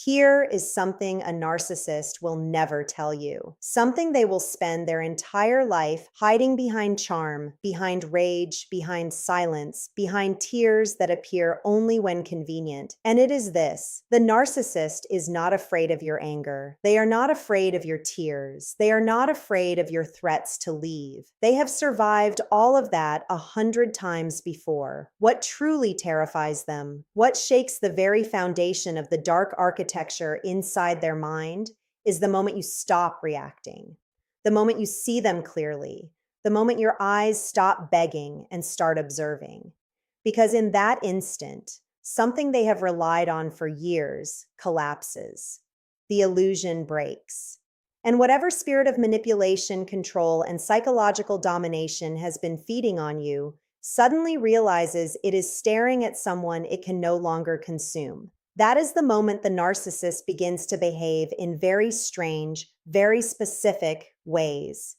Here is something a narcissist will never tell you. Something they will spend their entire life hiding behind charm, behind rage, behind silence, behind tears that appear only when convenient. And it is this: the narcissist is not afraid of your anger. They are not afraid of your tears. They are not afraid of your threats to leave. They have survived all of that 100 times before. What truly terrifies them, what shakes the very foundation of the dark architecture inside their mind, is the moment you stop reacting, the moment you see them clearly, the moment your eyes stop begging and start observing. Because in that instant, something they have relied on for years collapses. The illusion breaks. And whatever spirit of manipulation, control, and psychological domination has been feeding on you suddenly realizes it is staring at someone it can no longer consume. That is the moment the narcissist begins to behave in very strange, very specific ways.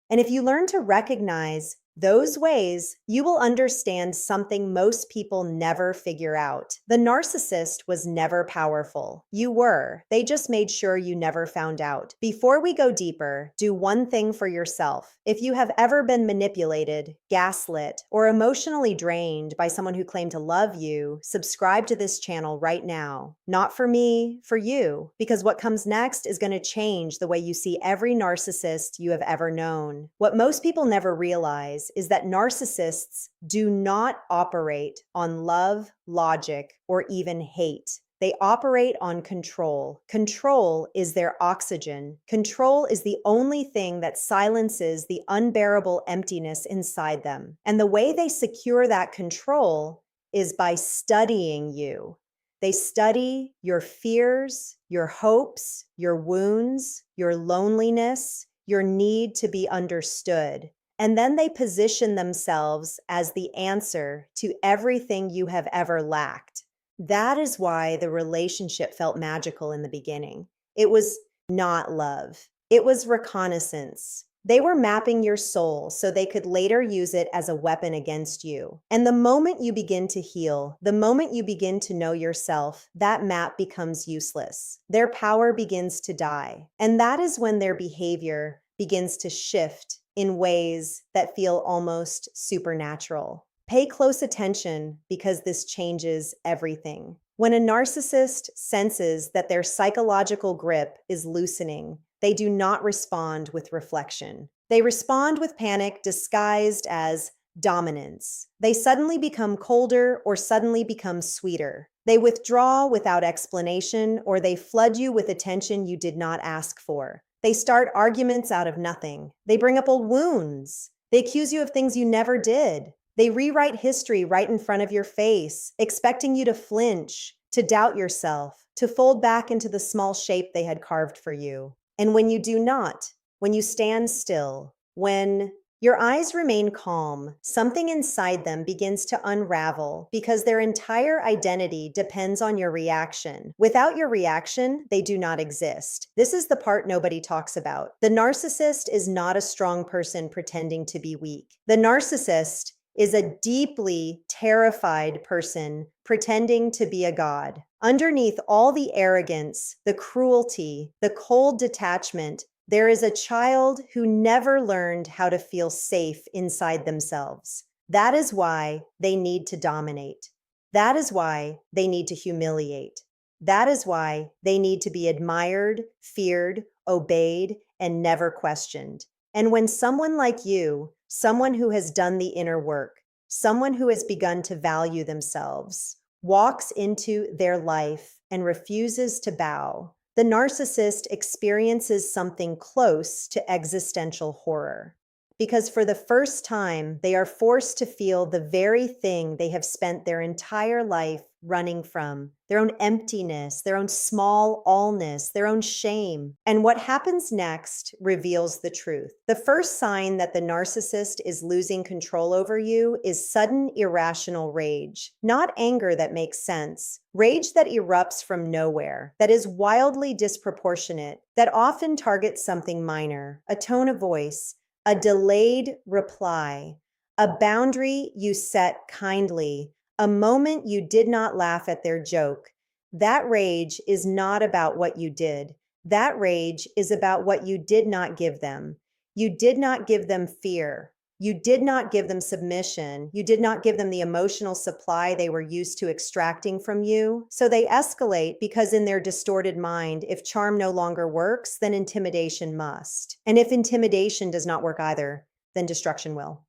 And if you learn to recognize those ways, you will understand something most people never figure out. The narcissist was never powerful. You were. They just made sure you never found out. Before we go deeper, do one thing for yourself. If you have ever been manipulated, gaslit, or emotionally drained by someone who claimed to love you, subscribe to this channel right now. Not for me, for you. Because what comes next is going to change the way you see every narcissist you have ever known. What most people never realize is that narcissists do not operate on love, logic, or even hate. They operate on control. Control is their oxygen. Control is the only thing that silences the unbearable emptiness inside them. And the way they secure that control is by studying you. They study your fears, your hopes, your wounds, your loneliness, your need to be understood. And then they position themselves as the answer to everything you have ever lacked. That is why the relationship felt magical in the beginning. It was not love. It was reconnaissance. They were mapping your soul so they could later use it as a weapon against you. And the moment you begin to heal, the moment you begin to know yourself, that map becomes useless. Their power begins to die. And that is when their behavior begins to shift in ways that feel almost supernatural. Pay close attention because this changes everything. When a narcissist senses that their psychological grip is loosening, they do not respond with reflection. They respond with panic disguised as dominance. They suddenly become colder or suddenly become sweeter. They withdraw without explanation, or they flood you with attention you did not ask for. They start arguments out of nothing. They bring up old wounds. They accuse you of things you never did. They rewrite history right in front of your face, expecting you to flinch, to doubt yourself, to fold back into the small shape they had carved for you. And when you do not, when you stand still, when your eyes remain calm, something inside them begins to unravel because their entire identity depends on your reaction. Without your reaction, they do not exist. This is the part nobody talks about. The narcissist is not a strong person pretending to be weak. The narcissist is a deeply terrified person pretending to be a god. Underneath all the arrogance, the cruelty, the cold detachment, there is a child who never learned how to feel safe inside themselves. That is why they need to dominate. That is why they need to humiliate. That is why they need to be admired, feared, obeyed, and never questioned. And when someone like you, someone who has done the inner work, someone who has begun to value themselves, walks into their life and refuses to bow, the narcissist experiences something close to existential horror. Because for the first time, they are forced to feel the very thing they have spent their entire life running from, their own emptiness, their own small allness, their own shame. And what happens next reveals the truth. The first sign that the narcissist is losing control over you is sudden irrational rage, not anger that makes sense. Rage that erupts from nowhere, that is wildly disproportionate, that often targets something minor, a tone of voice, a delayed reply, a boundary you set kindly, a moment you did not laugh at their joke. That rage is not about what you did. That rage is about what you did not give them. You did not give them fear. You did not give them submission. You did not give them the emotional supply they were used to extracting from you. So they escalate because in their distorted mind, if charm no longer works, then intimidation must. And if intimidation does not work either, then destruction will.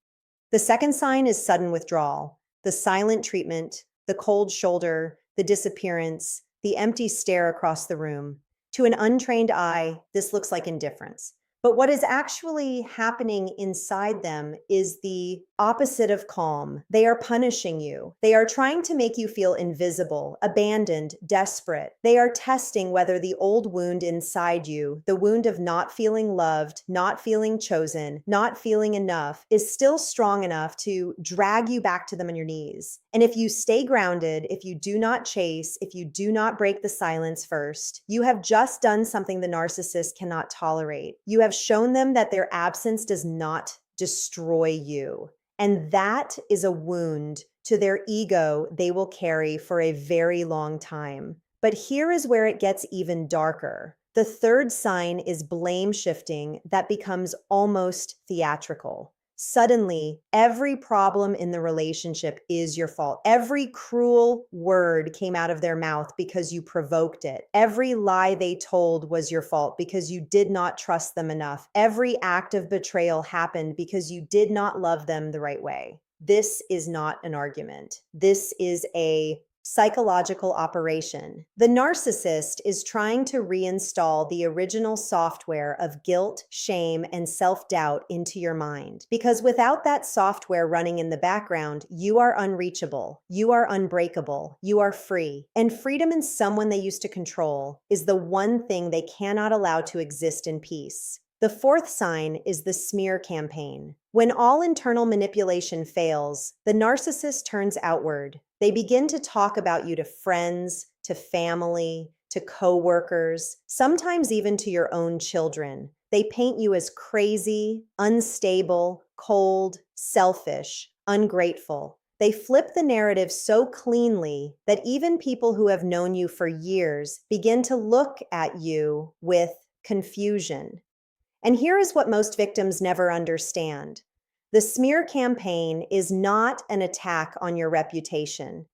The second sign is sudden withdrawal, the silent treatment, the cold shoulder, the disappearance, the empty stare across the room. To an untrained eye, this looks like indifference. But what is actually happening inside them is the opposite of calm. They are punishing you. They are trying to make you feel invisible, abandoned, desperate. They are testing whether the old wound inside you, the wound of not feeling loved, not feeling chosen, not feeling enough, is still strong enough to drag you back to them on your knees. And if you stay grounded, if you do not chase, if you do not break the silence first, you have just done something the narcissist cannot tolerate. You have shown them that their absence does not destroy you. And that is a wound to their ego they will carry for a very long time. But here is where it gets even darker. The third sign is blame shifting that becomes almost theatrical. Suddenly, every problem in the relationship is your fault. Every cruel word came out of their mouth because you provoked it. Every lie they told was your fault because you did not trust them enough. Every act of betrayal happened because you did not love them the right way. This is not an argument. This is a psychological operation. The narcissist is trying to reinstall the original software of guilt, shame, and self-doubt into your mind. Because without that software running in the background, you are unreachable, you are unbreakable, you are free. And freedom in someone they used to control is the one thing they cannot allow to exist in peace. The fourth sign is the smear campaign. When all internal manipulation fails, the narcissist turns outward. They begin to talk about you to friends, to family, to coworkers, sometimes even to your own children. They paint you as crazy, unstable, cold, selfish, ungrateful. They flip the narrative so cleanly that even people who have known you for years begin to look at you with confusion. And here is what most victims never understand. The smear campaign is not an attack on your reputation.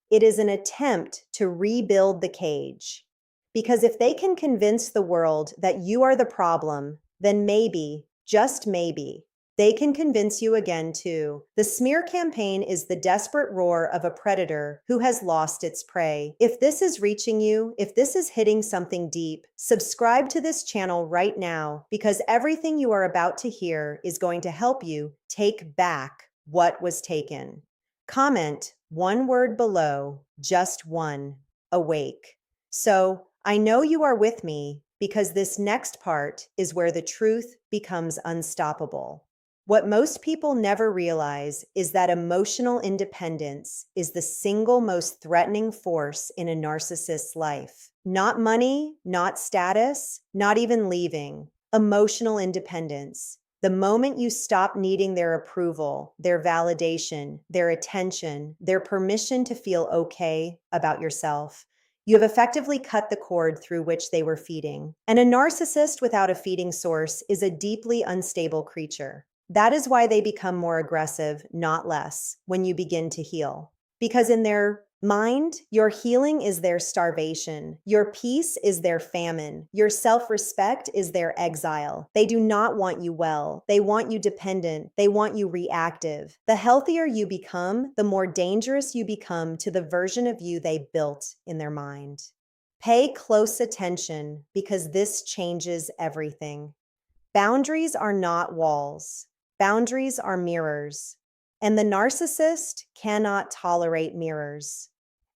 It is an attempt to rebuild the cage. Because if they can convince the world that you are the problem, then maybe, just maybe, they can convince you again too. The smear campaign is the desperate roar of a predator who has lost its prey. If this is reaching you, if this is hitting something deep, subscribe to this channel right now because everything you are about to hear is going to help you take back what was taken. Comment one word below, just one, awake. So I know you are with me because this next part is where the truth becomes unstoppable. What most people never realize is that emotional independence is the single most threatening force in a narcissist's life. Not money, not status, not even leaving. Emotional independence. The moment you stop needing their approval, their validation, their attention, their permission to feel okay about yourself, you have effectively cut the cord through which they were feeding. And a narcissist without a feeding source is a deeply unstable creature. That is why they become more aggressive, not less, when you begin to heal. Because in their mind, your healing is their starvation. Your peace is their famine. Your self-respect is their exile. They do not want you well. They want you dependent. They want you reactive. The healthier you become, the more dangerous you become to the version of you they built in their mind. Pay close attention because this changes everything. Boundaries are not walls. Boundaries are mirrors, and the narcissist cannot tolerate mirrors.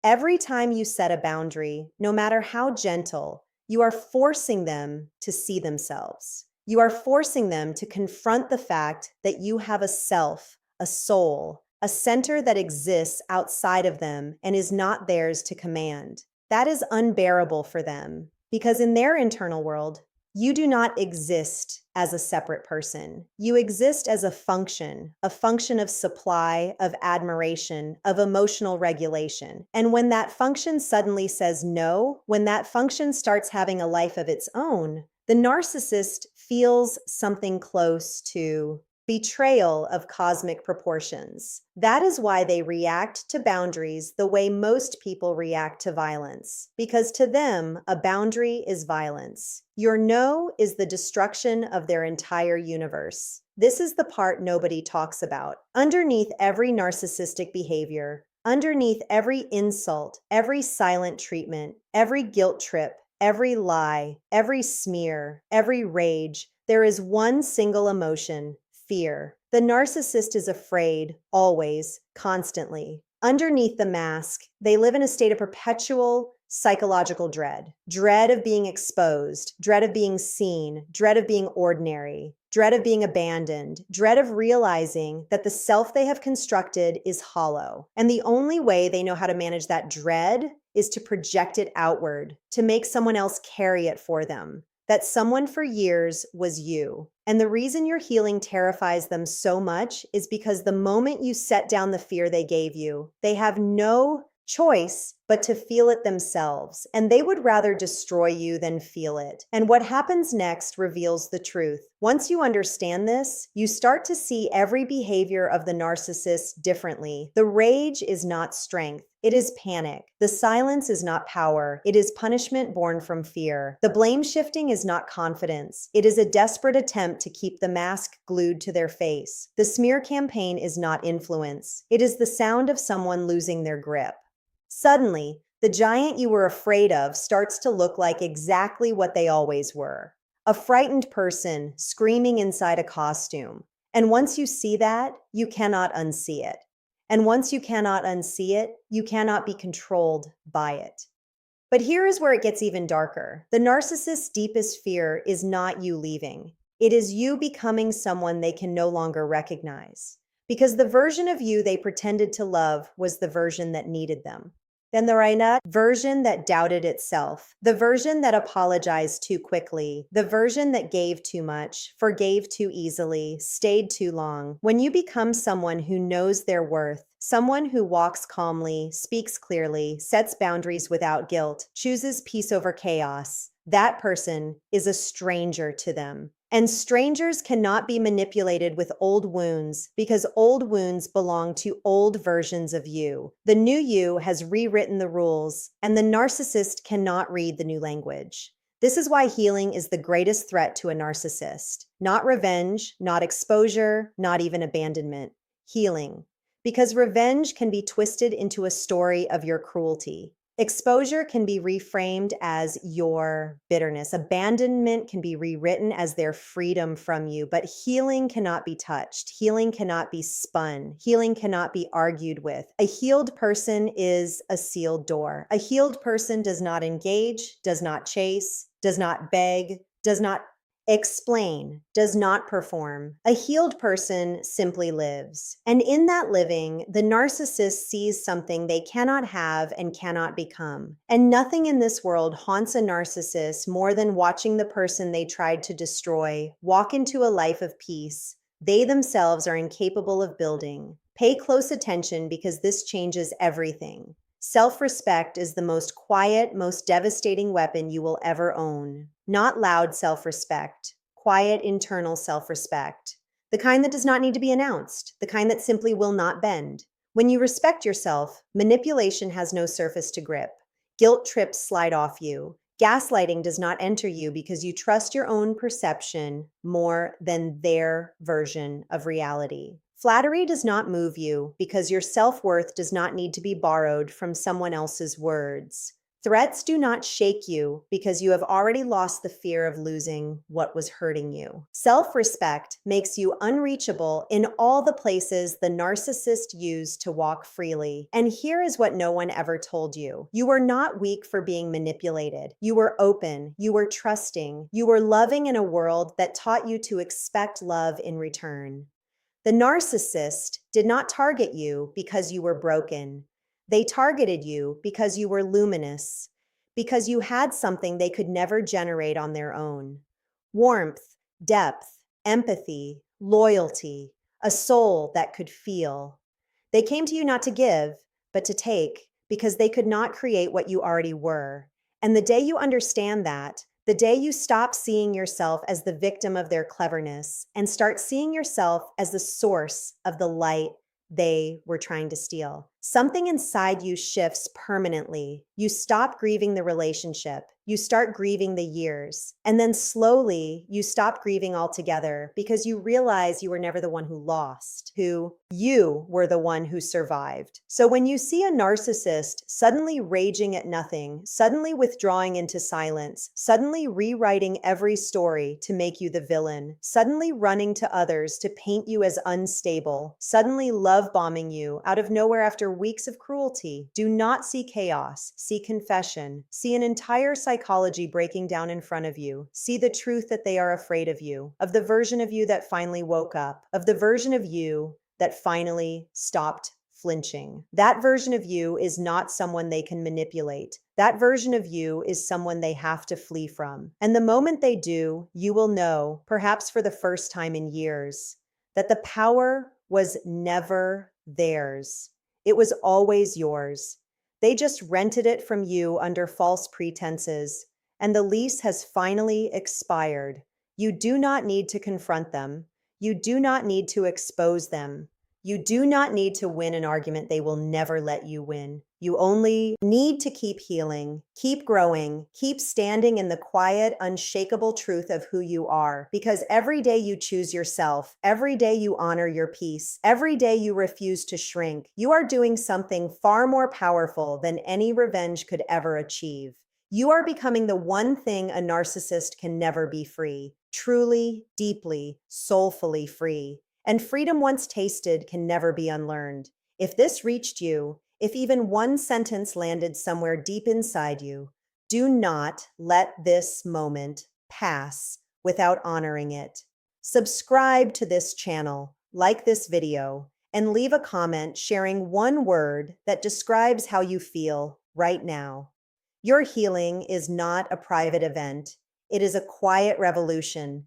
Every time you set a boundary, no matter how gentle, you are forcing them to see themselves. You are forcing them to confront the fact that you have a self, a soul, a center that exists outside of them and is not theirs to command. That is unbearable for them because in their internal world, you do not exist as a separate person. You exist as a function of supply, of admiration, of emotional regulation. And when that function suddenly says no, when that function starts having a life of its own, the narcissist feels something close to betrayal of cosmic proportions. That is why they react to boundaries the way most people react to violence, because to them, a boundary is violence. Your no is the destruction of their entire universe. This is the part nobody talks about. Underneath every narcissistic behavior, underneath every insult, every silent treatment, every guilt trip, every lie, every smear, every rage, there is one single emotion: fear. The narcissist is afraid, always, constantly. Underneath the mask, they live in a state of perpetual psychological dread. Dread of being exposed, dread of being seen, dread of being ordinary, dread of being abandoned, dread of realizing that the self they have constructed is hollow. And the only way they know how to manage that dread is to project it outward, to make someone else carry it for them. That someone for years was you. And the reason your healing terrifies them so much is because the moment you set down the fear they gave you, they have no choice but to feel it themselves, and they would rather destroy you than feel it. And what happens next reveals the truth. Once you understand this, you start to see every behavior of the narcissist differently. The rage is not strength, it is panic. The silence is not power, it is punishment born from fear. The blame shifting is not confidence, it is a desperate attempt to keep the mask glued to their face. The smear campaign is not influence, it is the sound of someone losing their grip. Suddenly, the giant you were afraid of starts to look like exactly what they always were: a frightened person screaming inside a costume. And once you see that, you cannot unsee it. And once you cannot unsee it, you cannot be controlled by it. But here is where it gets even darker. The narcissist's deepest fear is not you leaving. It is you becoming someone they can no longer recognize. Because the version of you they pretended to love was the version that needed them. Then the Rainat version that doubted itself, the version that apologized too quickly, the version that gave too much, forgave too easily, stayed too long. When you become someone who knows their worth, someone who walks calmly, speaks clearly, sets boundaries without guilt, chooses peace over chaos, that person is a stranger to them. And strangers cannot be manipulated with old wounds because old wounds belong to old versions of you. The new you has rewritten the rules, and the narcissist cannot read the new language. This is why healing is the greatest threat to a narcissist. Not revenge, not exposure, not even abandonment. Healing. Because revenge can be twisted into a story of your cruelty. Exposure can be reframed as your bitterness. Abandonment can be rewritten as their freedom from you, but healing cannot be touched. Healing cannot be spun. Healing cannot be argued with. A healed person is a sealed door. A healed person does not engage, does not chase, does not beg, does not explain, does not perform. A healed person simply lives. And in that living, the narcissist sees something they cannot have and cannot become. And nothing in this world haunts a narcissist more than watching the person they tried to destroy walk into a life of peace they themselves are incapable of building. Pay close attention because this changes everything. Self-respect is the most quiet, most devastating weapon you will ever own. Not loud self-respect, quiet internal self-respect. The kind that does not need to be announced, the kind that simply will not bend. When you respect yourself, manipulation has no surface to grip. Guilt trips slide off you. Gaslighting does not enter you because you trust your own perception more than their version of reality. Flattery does not move you because your self-worth does not need to be borrowed from someone else's words. Threats do not shake you because you have already lost the fear of losing what was hurting you. Self-respect makes you unreachable in all the places the narcissist used to walk freely. And here is what no one ever told you. You were not weak for being manipulated. You were open. You were trusting. You were loving in a world that taught you to expect love in return. The narcissist did not target you because you were broken. They targeted you because you were luminous, because you had something they could never generate on their own. Warmth, depth, empathy, loyalty, a soul that could feel. They came to you not to give, but to take, because they could not create what you already were. And the day you understand that, the day you stop seeing yourself as the victim of their cleverness and start seeing yourself as the source of the light they were trying to steal, something inside you shifts permanently. You stop grieving the relationship. You start grieving the years. And then slowly you stop grieving altogether because you realize you were never the one who lost, you were the one who survived. So when you see a narcissist suddenly raging at nothing, suddenly withdrawing into silence, suddenly rewriting every story to make you the villain, suddenly running to others to paint you as unstable, suddenly love bombing you out of nowhere after weeks of cruelty, do not see chaos, see confession, see an entire psychology breaking down in front of you, see the truth that they are afraid of you, of the version of you that finally woke up, of the version of you that finally stopped flinching. That version of you is not someone they can manipulate. That version of you is someone they have to flee from. And the moment they do, you will know, perhaps for the first time in years, that the power was never theirs. It was always yours. They just rented it from you under false pretenses, and the lease has finally expired. You do not need to confront them. You do not need to expose them. You do not need to win an argument they will never let you win. You only need to keep healing, keep growing, keep standing in the quiet, unshakable truth of who you are. Because every day you choose yourself, every day you honor your peace, every day you refuse to shrink, you are doing something far more powerful than any revenge could ever achieve. You are becoming the one thing a narcissist can never be free, truly, deeply, soulfully free. And freedom once tasted can never be unlearned. If this reached you, if even one sentence landed somewhere deep inside you, do not let this moment pass without honoring it. Subscribe to this channel, like this video, and leave a comment sharing one word that describes how you feel right now. Your healing is not a private event. It is a quiet revolution.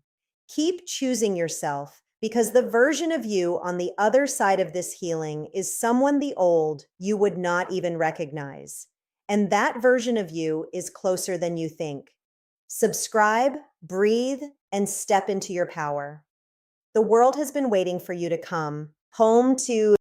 Keep choosing yourself, because the version of you on the other side of this healing is someone the old you would not even recognize. And that version of you is closer than you think. Subscribe, breathe, and step into your power. The world has been waiting for you to come home to